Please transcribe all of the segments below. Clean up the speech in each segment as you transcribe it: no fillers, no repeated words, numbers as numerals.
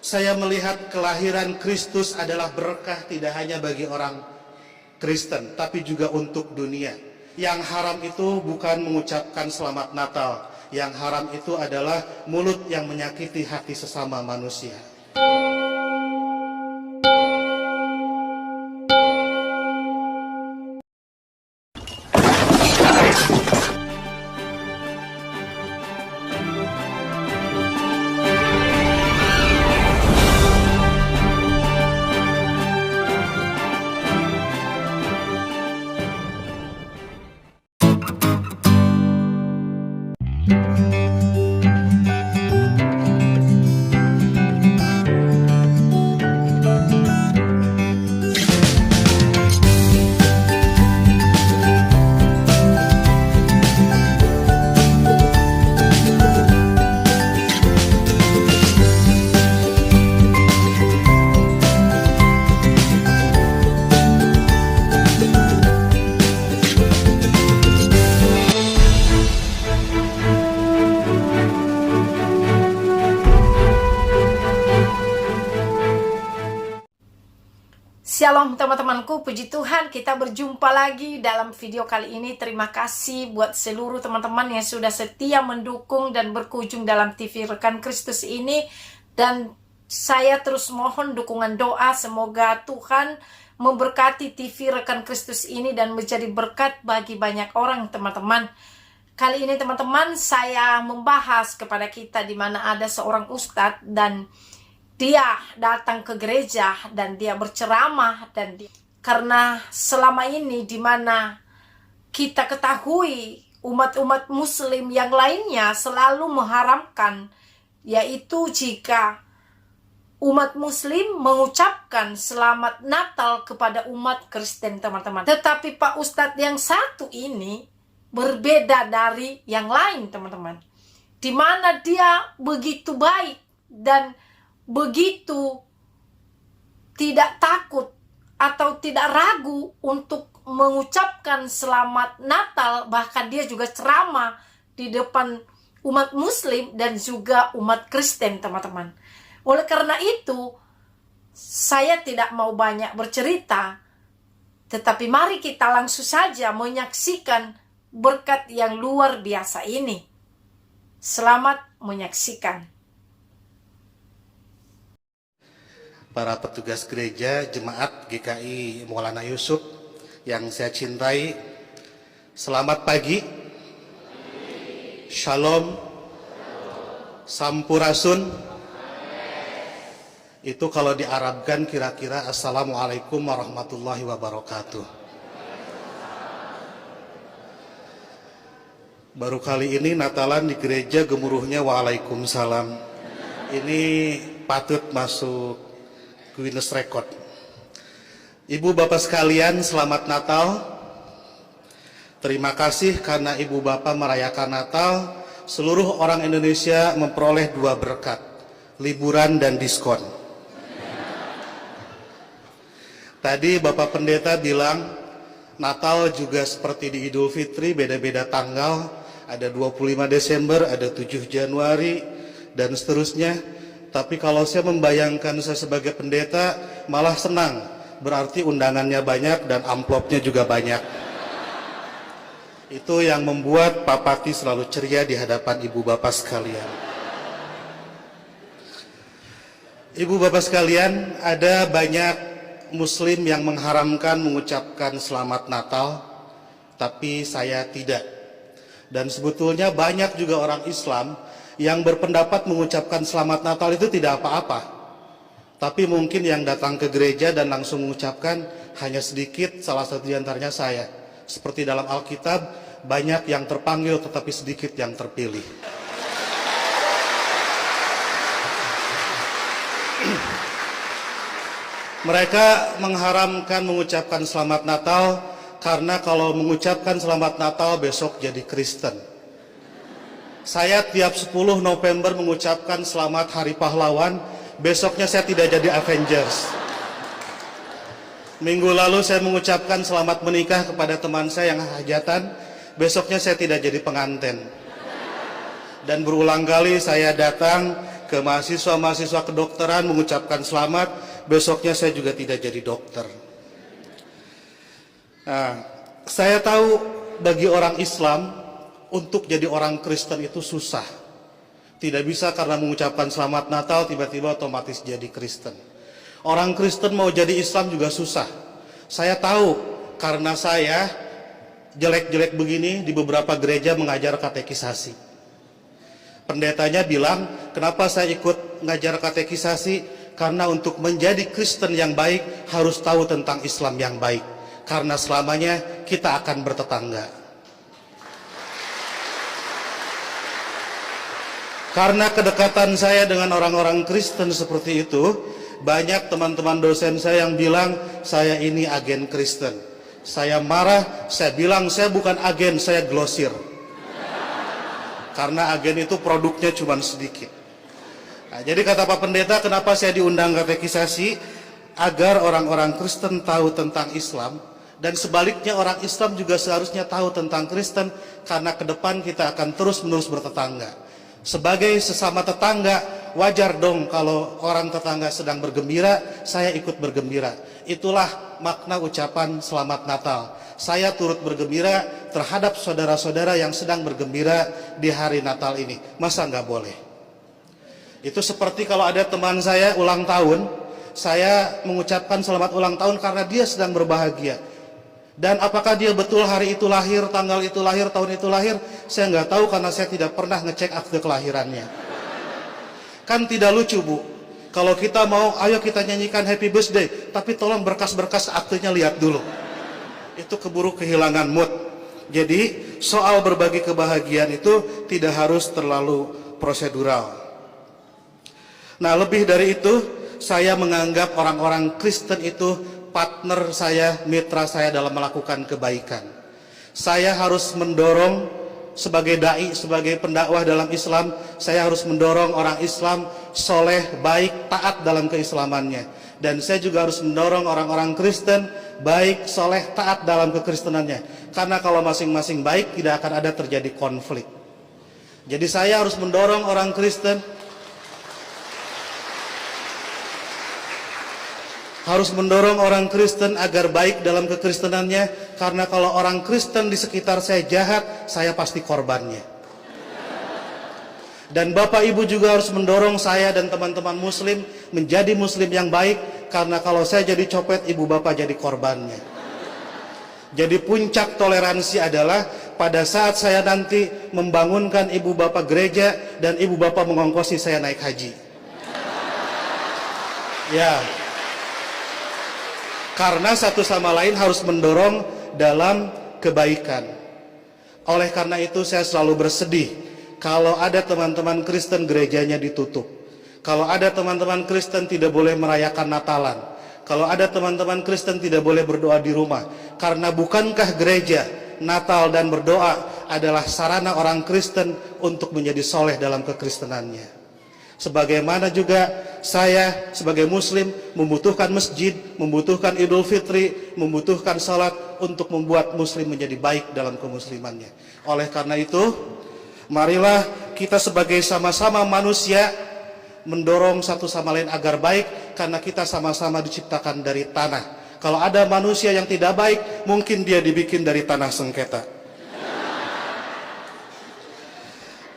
Saya melihat kelahiran Kristus adalah berkah tidak hanya bagi orang Kristen, tapi juga untuk dunia. Yang haram itu bukan mengucapkan selamat Natal. Yang haram itu adalah mulut yang menyakiti hati sesama manusia. Shalom teman-temanku, puji Tuhan kita berjumpa lagi dalam video kali ini. Terima kasih buat seluruh teman-teman yang sudah setia mendukung dan berkunjung dalam TV Rekan Kristus ini. Dan saya terus mohon dukungan doa, semoga Tuhan memberkati TV Rekan Kristus ini dan menjadi berkat bagi banyak orang teman-teman. Kali ini teman-teman saya membahas kepada kita di mana ada seorang ustadz dan dia datang ke gereja dan dia berceramah karena selama ini di mana kita ketahui umat-umat muslim yang lainnya selalu mengharamkan, yaitu jika umat muslim mengucapkan selamat Natal kepada umat Kristen teman-teman. Tetapi Pak Ustadz yang satu ini berbeda dari yang lain teman-teman, di mana dia begitu baik dan begitu tidak takut atau tidak ragu untuk mengucapkan selamat Natal. Bahkan dia juga ceramah di depan umat muslim dan juga umat Kristen teman-teman. Oleh karena itu saya tidak mau banyak bercerita, tetapi mari kita langsung saja menyaksikan berkat yang luar biasa ini. Selamat menyaksikan. Para petugas gereja, jemaat GKI Maulana Yusuf yang saya cintai, selamat pagi, shalom, sampurasun. Itu kalau diarabkan kira-kira assalamualaikum warahmatullahi wabarakatuh. Baru kali ini Natalan di gereja gemuruhnya waalaikumsalam. Ini patut masuk Guinness Record. Ibu bapak sekalian, selamat Natal. Terima kasih karena ibu bapak merayakan Natal. Seluruh orang Indonesia memperoleh 2 berkat, liburan dan diskon. Tadi bapak pendeta bilang Natal juga seperti di Idul Fitri, beda-beda tanggal. Ada 25 Desember, ada 7 Januari dan seterusnya. Tapi kalau saya membayangkan saya sebagai pendeta malah senang, berarti undangannya banyak dan amplopnya juga banyak. Itu yang membuat Pak Pati selalu ceria di hadapan ibu bapak sekalian. Ibu bapak sekalian, ada banyak muslim yang mengharamkan mengucapkan selamat Natal, tapi saya tidak. Dan sebetulnya banyak juga orang Islam yang berpendapat mengucapkan selamat Natal itu tidak apa-apa. Tapi mungkin yang datang ke gereja dan langsung mengucapkan hanya sedikit, salah satu di antaranya saya. Seperti dalam Alkitab, banyak yang terpanggil tetapi sedikit yang terpilih. Mereka mengharamkan mengucapkan selamat Natal karena kalau mengucapkan selamat Natal besok jadi Kristen. Saya tiap 10 November mengucapkan selamat Hari Pahlawan, besoknya saya tidak jadi Avengers. Minggu lalu saya mengucapkan selamat menikah kepada teman saya yang hajatan, besoknya saya tidak jadi pengantin. Dan berulang kali saya datang ke mahasiswa-mahasiswa kedokteran mengucapkan selamat, besoknya saya juga tidak jadi dokter. Nah, saya tahu bagi orang Islam untuk jadi orang Kristen itu susah. Tidak bisa karena mengucapkan selamat Natal tiba-tiba otomatis jadi Kristen. Orang Kristen mau jadi Islam juga susah. Saya tahu karena saya jelek-jelek begini di beberapa gereja mengajar katekisasi. Pendetanya bilang, kenapa saya ikut ngajar katekisasi? Karena untuk menjadi Kristen yang baik harus tahu tentang Islam yang baik. Karena selamanya kita akan bertetangga. Karena kedekatan saya dengan orang-orang Kristen seperti itu, banyak teman-teman dosen saya yang bilang, saya ini agen Kristen. Saya marah, saya bilang, saya bukan agen, saya glosir. Karena agen itu produknya cuma sedikit. Nah, jadi kata Pak Pendeta, kenapa saya diundang katekisasi? Agar orang-orang Kristen tahu tentang Islam, dan sebaliknya orang Islam juga seharusnya tahu tentang Kristen, karena ke depan kita akan terus-menerus bertetangga. Sebagai sesama tetangga, wajar dong kalau orang tetangga sedang bergembira, saya ikut bergembira. Itulah makna ucapan Selamat Natal. Saya turut bergembira terhadap saudara-saudara yang sedang bergembira di hari Natal ini. Masa nggak boleh? Itu seperti kalau ada teman saya ulang tahun, saya mengucapkan selamat ulang tahun karena dia sedang berbahagia. Dan apakah dia betul hari itu lahir, tanggal itu lahir, tahun itu lahir, saya nggak tahu karena saya tidak pernah ngecek akte kelahirannya. Kan tidak lucu, Bu, kalau kita mau, ayo kita nyanyikan happy birthday, tapi tolong berkas-berkas aktenya lihat dulu. Itu keburu kehilangan mood. Jadi soal berbagi kebahagiaan itu tidak harus terlalu prosedural. Nah, lebih dari itu, saya menganggap orang-orang Kristen itu partner saya, mitra saya dalam melakukan kebaikan. Saya harus mendorong sebagai dai, sebagai pendakwah dalam Islam, saya harus mendorong orang Islam soleh, baik, taat dalam keislamannya. Dan saya juga harus mendorong orang-orang Kristen baik, soleh, taat dalam kekristenannya. Karena kalau masing-masing baik, tidak akan ada terjadi konflik. Jadi saya harus mendorong orang Kristen agar baik dalam kekristenannya, karena kalau orang Kristen di sekitar saya jahat, saya pasti korbannya. Dan Bapak Ibu juga harus mendorong saya dan teman-teman Muslim menjadi Muslim yang baik, karena kalau saya jadi copet, Ibu Bapak jadi korbannya. Jadi puncak toleransi adalah pada saat saya nanti membangunkan Ibu Bapak gereja dan Ibu Bapak mengongkosi saya naik haji. Ya. Karena satu sama lain harus mendorong dalam kebaikan. Oleh karena itu saya selalu bersedih kalau ada teman-teman Kristen gerejanya ditutup. Kalau ada teman-teman Kristen tidak boleh merayakan Natalan. Kalau ada teman-teman Kristen tidak boleh berdoa di rumah. Karena bukankah gereja, Natal dan berdoa adalah sarana orang Kristen untuk menjadi soleh dalam kekristenannya. Sebagaimana juga saya sebagai Muslim membutuhkan masjid, membutuhkan Idul Fitri, membutuhkan salat untuk membuat Muslim menjadi baik dalam kemuslimannya. Oleh karena itu, marilah kita sebagai sama-sama manusia mendorong satu sama lain agar baik, karena kita sama-sama diciptakan dari tanah. Kalau ada manusia yang tidak baik, mungkin dia dibikin dari tanah sengketa.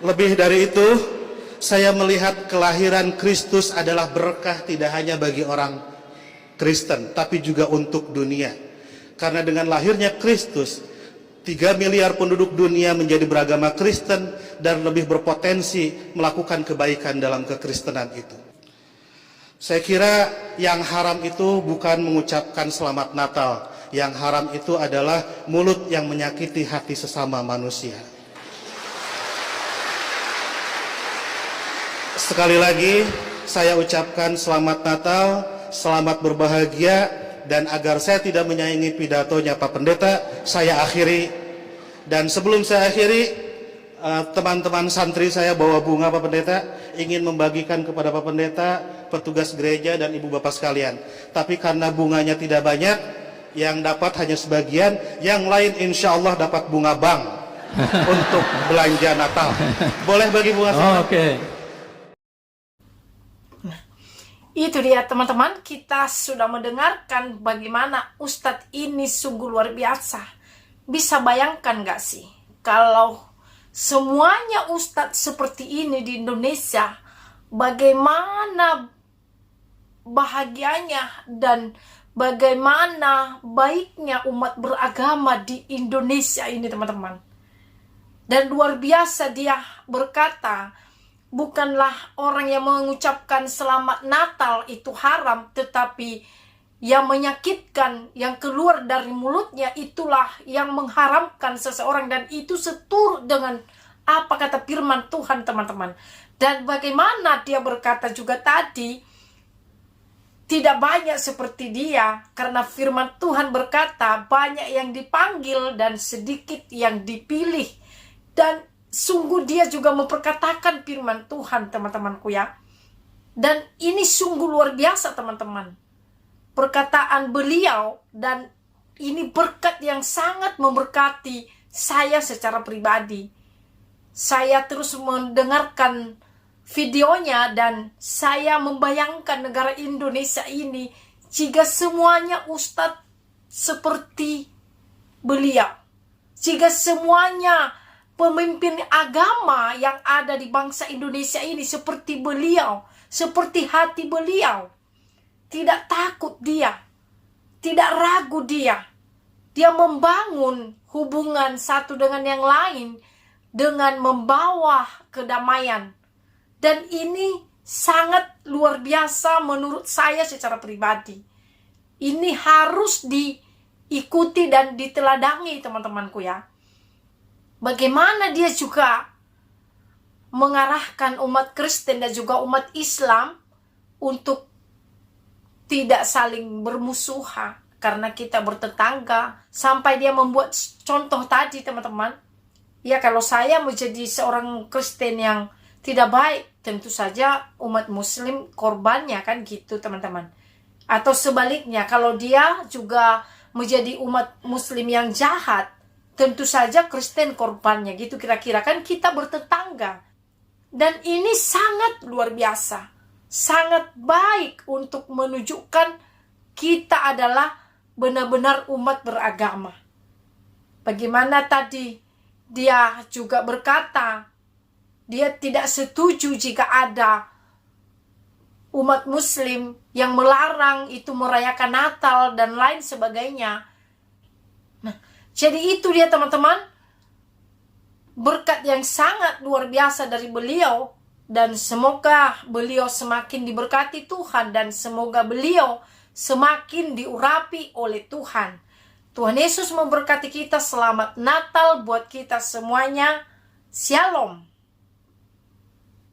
Lebih dari itu, saya melihat kelahiran Kristus adalah berkah tidak hanya bagi orang Kristen, tapi juga untuk dunia. Karena dengan lahirnya Kristus, 3 miliar penduduk dunia menjadi beragama Kristen dan lebih berpotensi melakukan kebaikan dalam kekristenan itu. Saya kira yang haram itu bukan mengucapkan selamat Natal. Yang haram itu adalah mulut yang menyakiti hati sesama manusia. Sekali lagi saya ucapkan selamat Natal, selamat berbahagia, dan agar saya tidak menyaingi pidatonya Pak Pendeta, saya akhiri. Dan sebelum saya akhiri, teman-teman santri saya bawa bunga Pak Pendeta, ingin membagikan kepada Pak Pendeta, petugas gereja dan Ibu Bapak sekalian. Tapi karena bunganya tidak banyak, yang dapat hanya sebagian, yang lain insya Allah dapat bunga bank untuk belanja Natal. Boleh bagi bunga? Oke. Itu dia teman-teman, kita sudah mendengarkan bagaimana Ustadz ini sungguh luar biasa. Bisa bayangkan gak sih kalau semuanya Ustadz seperti ini di Indonesia, bagaimana bahagianya dan bagaimana baiknya umat beragama di Indonesia ini teman-teman. Dan luar biasa dia berkata, bukanlah orang yang mengucapkan selamat Natal itu haram, tetapi yang menyakitkan, yang keluar dari mulutnya itulah yang mengharamkan seseorang. Dan itu seturut dengan apa kata firman Tuhan teman-teman. Dan bagaimana dia berkata juga tadi, tidak banyak seperti dia, karena firman Tuhan berkata banyak yang dipanggil dan sedikit yang dipilih. Dan sungguh dia juga memperkatakan firman Tuhan teman-temanku ya. Dan ini sungguh luar biasa teman-teman. Perkataan beliau, dan ini berkat yang sangat memberkati saya secara pribadi. Saya terus mendengarkan videonya dan saya membayangkan negara Indonesia ini jika semuanya ustadz seperti beliau. Jika semuanya pemimpin agama yang ada di bangsa Indonesia ini seperti beliau, seperti hati beliau. Tidak takut dia, tidak ragu dia. Dia membangun hubungan satu dengan yang lain dengan membawa kedamaian. Dan ini sangat luar biasa menurut saya secara pribadi. Ini harus diikuti dan diteladani teman-temanku ya. Bagaimana dia juga mengarahkan umat Kristen dan juga umat Islam untuk tidak saling bermusuhan karena kita bertetangga. Sampai dia membuat contoh tadi teman-teman. Ya kalau saya menjadi seorang Kristen yang tidak baik, tentu saja umat Muslim korbannya kan gitu teman-teman. Atau sebaliknya, kalau dia juga menjadi umat Muslim yang jahat, tentu saja Kristen korbannya gitu kira-kira, kan kita bertetangga. Dan ini sangat luar biasa, sangat baik untuk menunjukkan kita adalah benar-benar umat beragama. Bagaimana tadi dia juga berkata, dia tidak setuju jika ada umat Muslim yang melarang itu merayakan Natal dan lain sebagainya. Nah, jadi itu dia teman-teman, berkat yang sangat luar biasa dari beliau. Dan semoga beliau semakin diberkati Tuhan dan semoga beliau semakin diurapi oleh Tuhan. Tuhan Yesus memberkati kita. Selamat Natal buat kita semuanya. Shalom.